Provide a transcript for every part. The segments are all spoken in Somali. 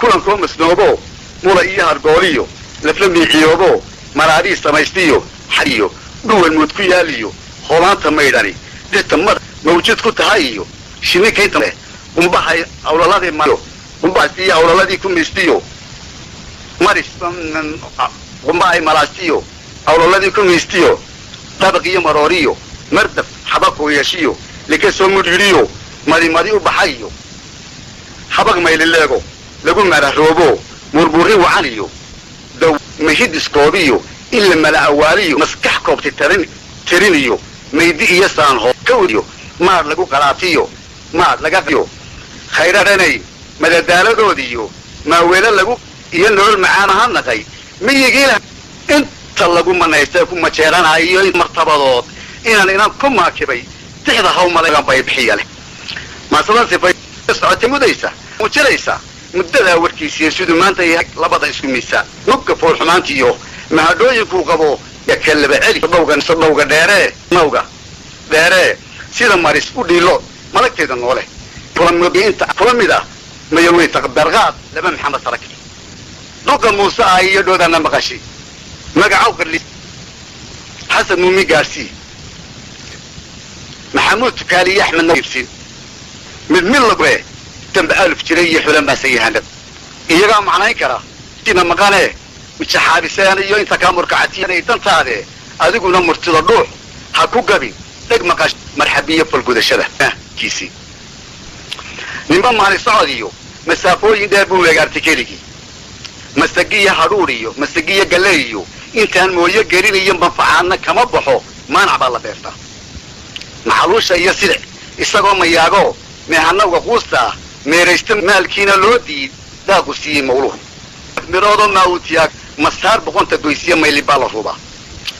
كلن كوم سنوبو مولا إياه الجوليو لفلم يحيوبو مرادي سمايستيو حريو دول متكياليو خلان تميداني ده تمر موجود كتهايو شنو كيتم ومباحي أولادي مايو ومباحي أولادي كمستيو مارس ومباحي مراستيو أولادي كمستيو طبقية مروريو مردف حبكو يشيو لكي سومديريو ماريو بحيو حبك ما يللقو لقول ما رهروبو مربوري وعاليو دو مهيد سكوبيو إلا ملا أوليو مسكح كوبتي ترينيو ميدي يسان هو كوريو مار لقو قراتيو مار لقاقيو خيراني مددالة دوديو ما ويلا لقو ينرول معانا هنقاي ميجيلا انت لقو من يستيكم مجيران هايو مرتبطات إنا كم ماكبي تحضى هوما لقان بايبحيا له ما صدان سيفاي سعوتي مديسة وجريسة مدة وركيسية سودو مانتا لبضا اسكو ميسا نبقى فور حمانتيو ما هدوين فو قبو يكلب علي صدوغا ديري موغا ديري سيدا ماريس ودي لو مالك تيدا نولي فلمدا ما يلوي تقبرغات لما محمد سركي دوكا موسى اي يدودانا مغاشي مقعو قرلي حسن مومي قارسي محمود تكالي يحمل نيبسين من لقوه تم بألف جريه حلم بسيهاند إيجا معنى كرا تينا مقانه متشحابي سيانيو انتا كامور كعتين ايتان تاده ادقونا مرتضى الروح هاكو قبي لق مقاش مرحبية فالقودة شده كيسي نمبان معني سعوديو مسافوين دابو ويقارتكيليكي مساقية حروريو مساقية قليو انتان مويا قريني ينبنفعانا كما بحو ما نعبا الله بيرتا محلوشة يسرع isagoo mayaago meehanaga quusta meeraysta maalkiina loo diid daaqu siiyey mawluhu miroodo maawtiyaag masaar boqonta goysiya mayli baa la rubaa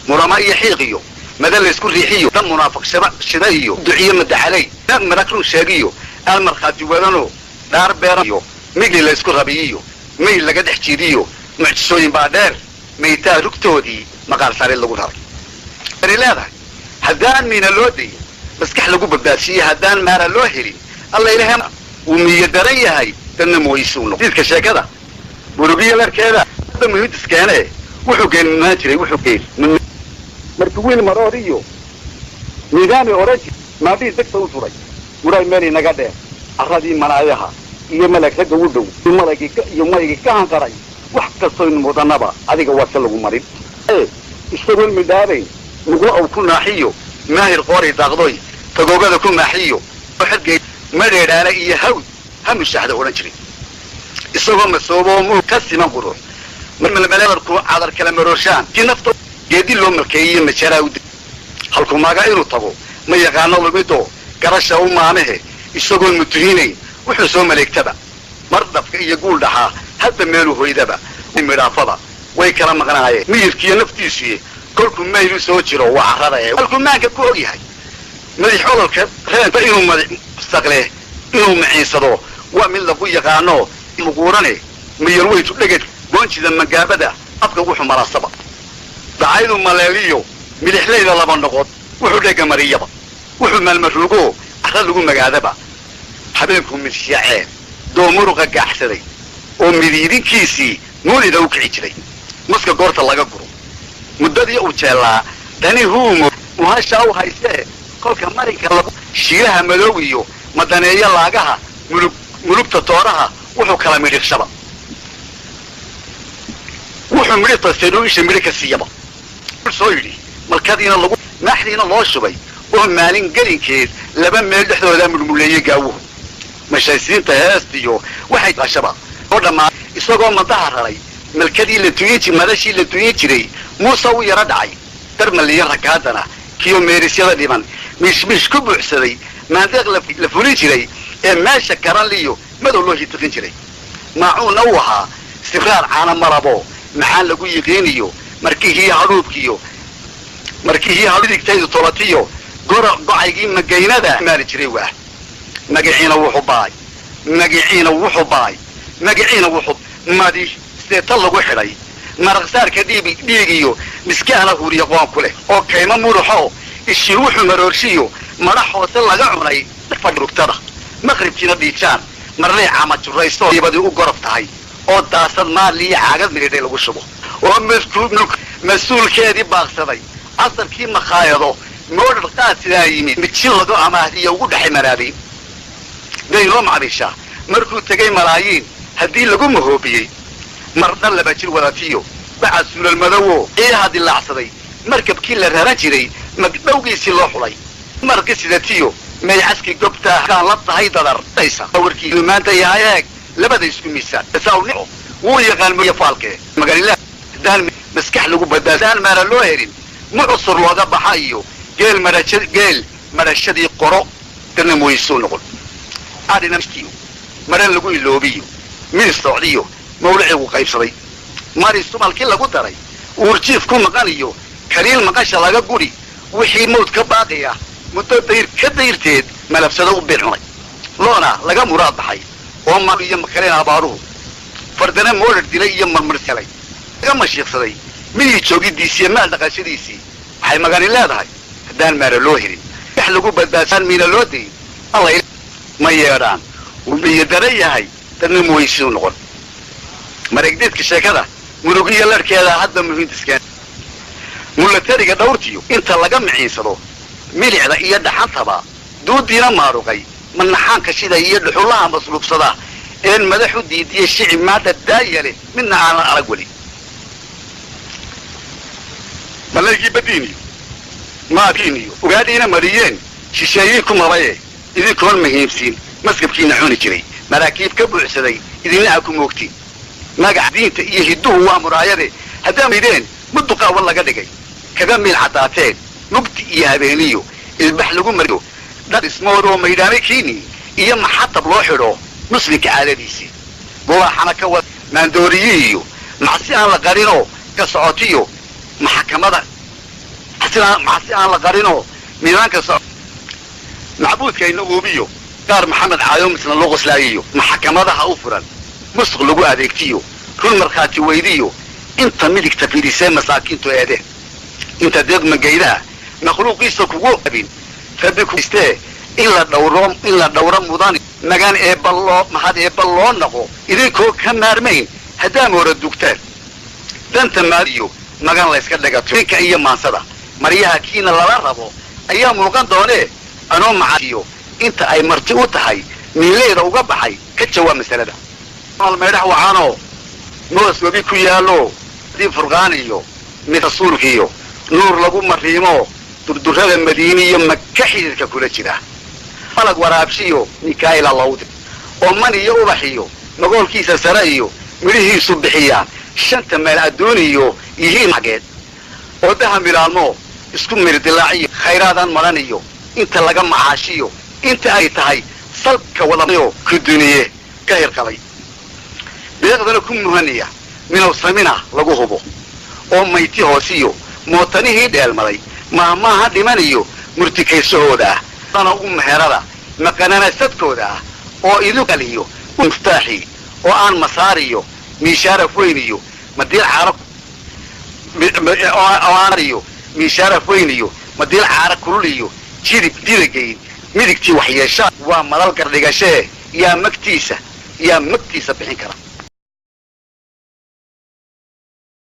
murama iyo xiiqiyo mada la isku riixiyo dan munaafiq shida iyo duciye madaxalay naag marakru sheegiyo al markhaati wadano dhaar beerayo migli la isku rabiyo may laga dhex jiiriyo mucjisooyin baa dheer maytaa rugtoodii maqaal sare lagu raray leedahay haddaan miina loo dayin مسكح لقو بباسية هدان مارا لوهري الله إلهام ومية درية هاي تنمو يسونه ديسك شاكدا بروبية لركادا هذا مهيد اسكانه وحوكين ناتري وحوكين من مركوين مراريو نظامي أوراجي ما بيه دكتا وطوري وراي مالي نقاده أخذي منايها إيا ملك ساقا ودو يومالي كان قرأي وحكا صوين مضانبا هذيك واسلقو مريد اشتغل مدارين نقول أو كل ناحيو ماهر قوري داغدوي فقوقادا كل ناحيو واحد قيد مرير على إيا هاود هم الشاهدة ورنجري الصوبة مصوبة مو كسي منقروح من الملايين على الكلام الروشان كي نفطو قيدين لهم الكيين مشاراو halku maaga inuu tago ma yaqaano lumido garasha u maamahe isagoo mutahini wuxuu soo maleegtaba mardafka iyo guul dhaxaa hadda meelu hooydaba midhaafada way kala maqnaayeen miyirkiyo naftiisii kolku meelu soo jiro waa carada ee halku maanka ku og yahay madax ololka reenta inuu madax mustaqle inuu maciisado waa mid lagu yaqaano muquurane miyir weytu dhagad goonjida magaabada afka wuxuu maraasaba dacaydu maleeliyo midixlayda laba noqod wuxuu dhaga mariyaba wuxuu maalmaruugo carra lagu magaadaba habeenku midshiyaceen doomuruqa gaaxsaday oo midiidinkiisii nuulida u kici jiray muska goorta laga guro muddadii uu jeelaa dani huumo muhasha u haystee kolka marinka lagu shiiraha madow iyo madaneeyo laagaha mulugta tooraha wuxuu kala midhiqshaba wuxuu midhita siduu isha midhi ka siiyaba soo yidhi markadiina lagu maaxdiina loo shubay oo maalin gelinkeed laba meel dhexdooda murmuleeyay gaawuhu mashaysiinta heestiyo waxay qashaba oo dhamaa isagoo madaha raray malkadii la tuuyi madashii la tuuyi jiray muuse uu yara dhacay darmaliyo rakaadana kiyo meerisyada dhiman mishmish ku buuxsaday maandeeq la fulin jiray ee meesha karan liyo madow loo hitiqin jiray maacuuna u ahaa sibraar caana marabo maxaan lagu yiqiiniyo markii hadhuubkiyo markii hadhigtaydu tolatiyo gocaygii magaynada maari jiray waa magaciina wuxuu madi seeta lagu xidhay maraqsaarka dhiigiyo miskaana huriya qoon ku leh oo kayma muruxo ishii wuxuu maroorshiyo madax hoose laga cunay fadhurugtada maqribkiina dhiijaan marley caama juraysto ibadii u gorof tahay oo daasad maali caagad miridhay lagu shubo oo mas-uulkeedii baaqsaday casarkii makhaayado moodhar qaad sidaa yimid mijin lagu amaahdiyo ugu dhexay maraabin daynoo macdisha markuu tegay malaayiin haddii lagu mahoobiyey marna laba jir wadatiyo bacad suulal madowo ciidaha dilaacsaday markabkii la raran jiray magdhowgiisii loo xulay marqi sidatiyo maycaskii gobtaa kaan la tahay dadaraysa warkii maanta yahay eeg labada isku miisaan saawnico wuu yaqaan mooya faalkee magaalada daan maskax lagu badbaadaan maara loo herin mucusur looga baxa iyo geel marashadii qoro dana mooyisuu noqon adinamstiyo maran lagu iloobiyo mid socdiyo mawlicigu qaybsaday mari sumalkii lagu daray uurjiif ku maqan iyo kaliil maqasha laga guri wixii mawd ka baaqaya muddo ka dayrteed malabsado u biicunay loona laga muraad baxay oo mar iyo makaleen abaaruhu fardana moodhar dilay iyo marmarsalay laga mashiiqsaday midii joogidiisiiyo maal dhaqashadiisii waxay magani leedahay haddaan maara loo helin wax lagu badbaadsan miina loo dayin alla ma yeedhaan wuu miyo daran yahay dadna mooyisuu noqon mareegdeedka sheekada murugiyo larhkeeda hadda muhiimtiskeen mulatariga dhawrtiyo inta laga miciinsado milicda iyo dhaxantaba duudiina maaruqay manaxaanka shida iyo dhuxulaha masluubsada een madaxu diidiye shicib maadha daaya leh midna aanan arag weli malaygii badiiniyo maadkiiniyo ugaadhiina mariyeen shisheeyii ku mabaye idinkoon muhiimsiin maskabkiina cuni jiray maraakiib ka buuxsaday idina aa ku moogtiin magaca diinta iyo hidduhu waa muraayade haddaa maydeen muduqaawan laga dhigay kaga miil caddaateen mugdi iyo habeeniyo ilbax lagu mariyo dhar ismoodoo maydhaamay kiini iyo maxatab loo xidho muslimka caadadiisii bulaaxana ka wad maandooriyi iyo macsi aan la qarinoo ka socotiyo maxkamada macsi aan la qarinoo miidaanka macbuudkayna uubiyo qaar maxamed caayo misna loo qoslaayiyo maxkamadaha u furan musuq lagu adeegtiyo run markhaati weydiyo inta midigta fidisee masaakiintu eedeen inta deeq magaydaa makhluuqiisa kugu abin rabbi kuistee in la dhawro mudan magan mahad eebba loo naqo idinkoo ka maarmayn haddaa moora dugtaan danta maaliyo magan layska dhagato ninka iyo maansada maryaha kiina lala rabo ayaa muuqan doonee anoo macaasiyo inta ay marti u tahay miileeda uga baxay ka jawaab masalada meydhax waxaanoo moos webi ku yaallo dii furqaan iyo mid rasuulkiiyo nuur lagu mariimo durdurrada madiiniyo maka xididka kula jira malag waraabshiyo mikaa'ila lawdi oo man iyo ubaxiyo magoolkiisa sare iyo midhihiisu bixiyaan shanta meel adduuniyo yihiin xageed oo daha milaalmo isku mirdilaaciyo khayraadaan maran iyo inta laga macaashiyo inta ay tahay salka wadanayo ku duniye ka hirqabay deeqdana ku muhaniya minow samina lagu hubo oo mayti hoosiyo mootanihii dheelmaday mahmaaha dhimaniyo murtikaysahooda ah dana ugu meherada maqanana sadkooda ah oo idukaliyo muftaaxi oo aan masaariyo miishaaraf weyniyo madiil caarab iyo miishaaraf weyniyo madiil caara kululiyo jidib diligayn midigtii waxyeeshaa waa madal gardhigashee yaa magtiisa bixin kara